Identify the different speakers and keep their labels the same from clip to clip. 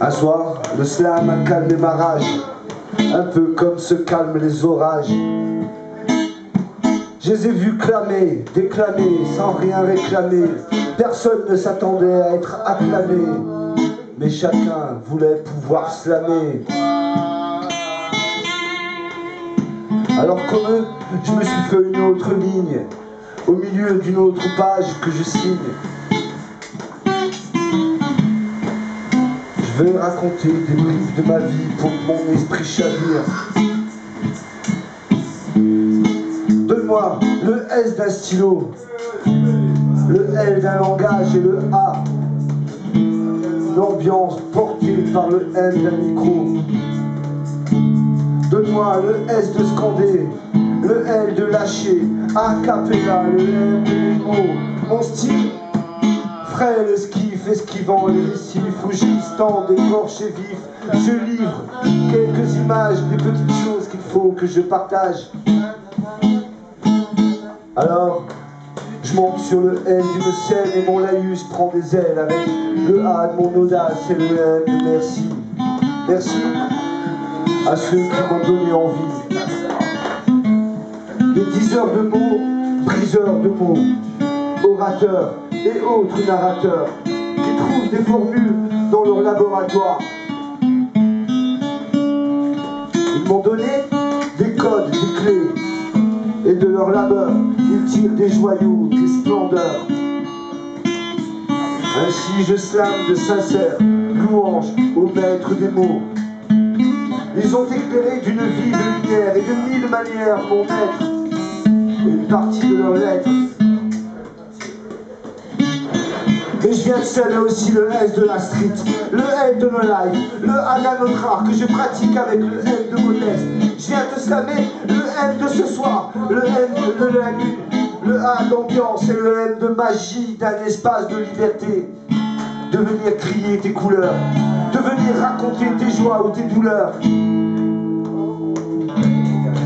Speaker 1: Un soir, le slam a calmé ma rage, un peu comme se calment les orages. Je les ai vus clamer, déclamer, sans rien réclamer. Personne ne s'attendait à être acclamé, mais chacun voulait pouvoir slammer. Alors comme eux, je me suis fait une autre ligne, au milieu d'une autre page que je signe. Je vais raconter des briefs de ma vie pour que mon esprit chavire. Donne-moi le S d'un stylo, le L d'un langage et le A, l'ambiance portée par le M d'un micro. Donne-moi le S de scander, le L de lâcher, a cappella, le M des mots. Mon style, frêle, esquive, esquivant les récifs, rougissant, écorché vif. Je livre quelques images, des petites choses qu'il faut que je partage. Alors, je monte sur le L d'une scène et mon laïus prend des ailes avec le A de mon audace et le M de merci. Merci à ceux qui m'ont donné envie. Des diseurs de mots, briseurs de mots, orateurs et autres narrateurs qui trouvent des formules dans leur laboratoire. Ils m'ont donné des codes, des clés, et de leur labeur, ils tirent des joyaux, des splendeurs. Ainsi je slame de sincères louanges au maître des mots. Ils ont éclairé d'une vie de lumière et de mille manières mon maître, et une partie de leurs lettres. Et je viens de sceller aussi le S de la street, le L de nos lives, le A d'un autre art que je pratique avec le L de modeste. Je viens de slammer le M de ce soir, le M de la nuit, le A d'ambiance et le M de magie d'un espace de liberté. De venir crier tes couleurs, de venir raconter tes joies ou tes douleurs.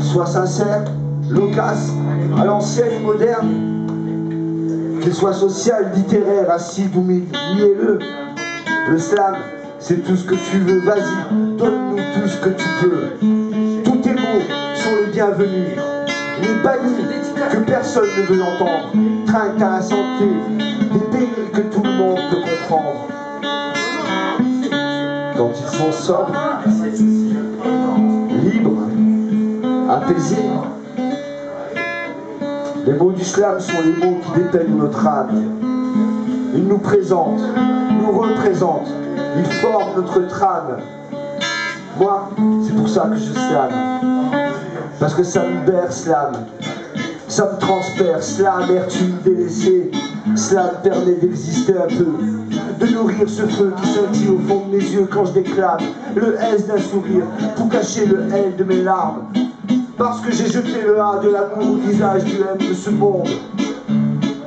Speaker 1: Sois sincère, loquace, à l'ancienne et moderne, qu'il soit social, littéraire, acide ou mielleux. Le slam, c'est tout ce que tu veux, vas-y, donne-nous tout ce que tu peux. Tous tes mots sont les bienvenus, les bannis que personne ne veut entendre, trinquent à la santé, des périls que tout le monde peut comprendre. Quand ils sont sobres, libres, apaisés, les mots du slam sont les mots qui dépeignent notre âme. Ils nous présentent, nous représentent, ils forment notre trame. Moi, c'est pour ça que je slame, parce que ça me berce l'âme, ça me transperce l'amertume délaissée. Cela me permet d'exister un peu, de nourrir ce feu qui scintille au fond de mes yeux quand je déclame le S d'un sourire pour cacher le L de mes larmes. Parce que j'ai jeté le A de l'amour au visage du M de ce monde.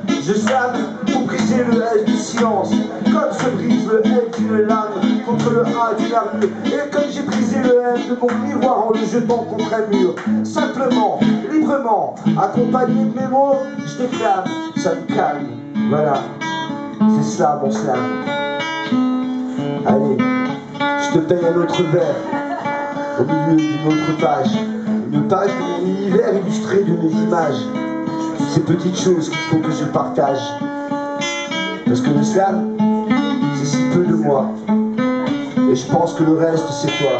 Speaker 1: Je slame pour briser le S du silence, comme se brise le L d'une lame contre le A d'une armure. Et comme j'ai brisé le M de mon miroir en le jetant contre un mur, simplement, librement, accompagné de mes mots, je déclame, ça me calme. Voilà, c'est cela mon slam. Allez, je te paye un autre verre, au milieu d'une autre page. Une page de mon univers illustré de mes images. Ces petites choses qu'il faut que je partage. Parce que le slam, c'est si peu de moi. Et je pense que le reste, c'est toi.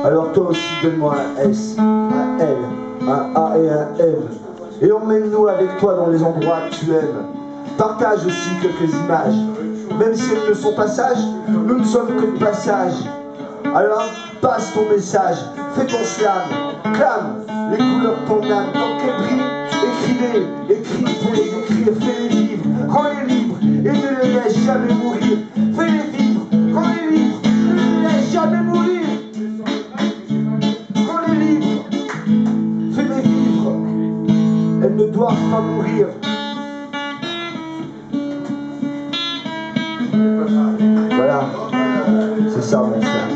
Speaker 1: Alors toi aussi, donne-moi un S, un L, un A et un M. Et emmène-nous avec toi dans les endroits que tu aimes. Partage aussi quelques images. Même si elles ne sont pas sages, nous ne sommes que de passage. Alors, passe ton message, fais ton slam, clame les couleurs de ton âme, tant qu'elles brillent, écris-les, écris pour les écrire, fais-les vivre, rends-les libres et ne les laisse jamais mourir. Fais-les vivre, rends-les libres, ne les laisse jamais mourir. Rends-les libres, fais-les vivre, elles ne doivent pas mourir. Voilà, c'est ça mon frère.